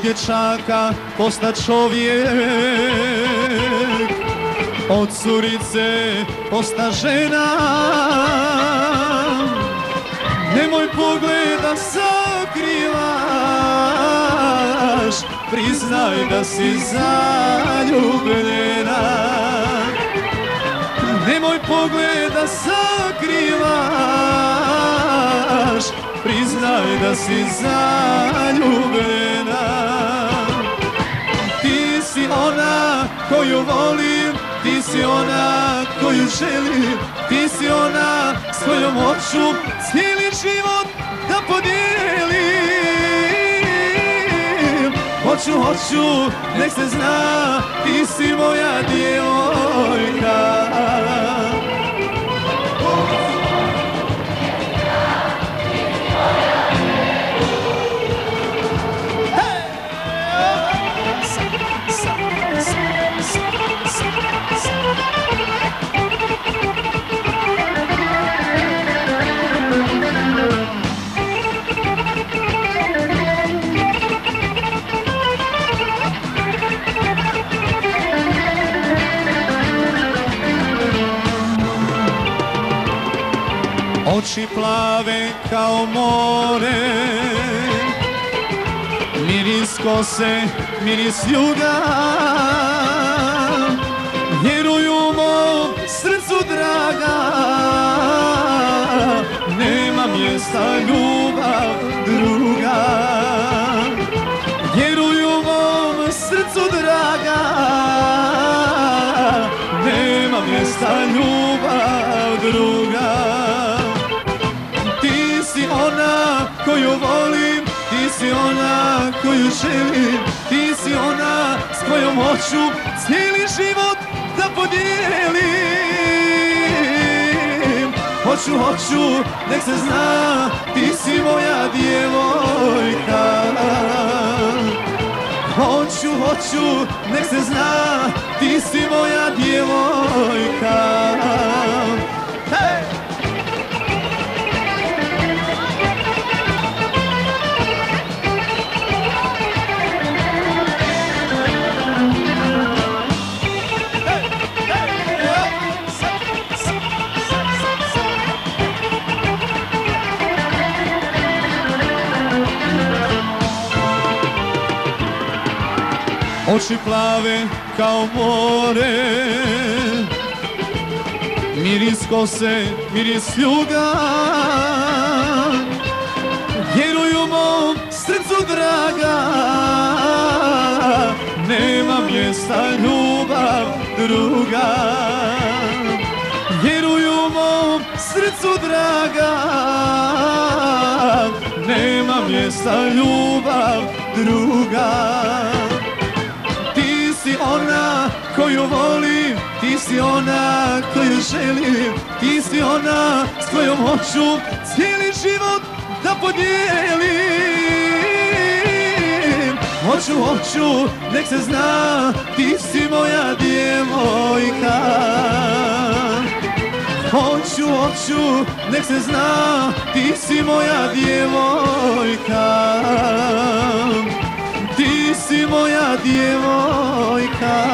dječaka postat čovjek, od curice posta žena. Nemoj pogleda sakrivaš, priznaj da si zaljubljena. Nemoj pogleda sakrivaš, priznaj da si zaljubljena. Ti si ona koju volim, ti si ona koju želim, ti si ona s kojom hoću cijeli život da podijelim. Hoću, nek se zna, ti si moja djevojka. Oči plave kao more, miris kose, miris juga. Vjeruj u mom srcu draga, nema mjesta ljubav druga. Vjeruj u mom srcu draga, nema mjesta ljubav druga. Ti si ona koju volim, ti si ona koju želim, ti si ona s kojom hoću cijeli život da podijelim. Hoću, nek se zna, ti si moja djevojka. Hoću, nek se zna, ti si moja djevojka. Hey! Oči plave kao more, miris kose, miris juga. Vjeruj u mom srcu draga, nema mjesta ljubav druga. Vjeruj u mom srcu draga, nema mjesta ljubav druga. Ti si ona koju volim, ti si ona koju želim, ti si ona s kojom hoću cijeli život da podijelim. Hoću, nek se zna, ti si moja djevojka. Hoću, nek se zna, ti si moja djevojka. Ti si moja djevojka.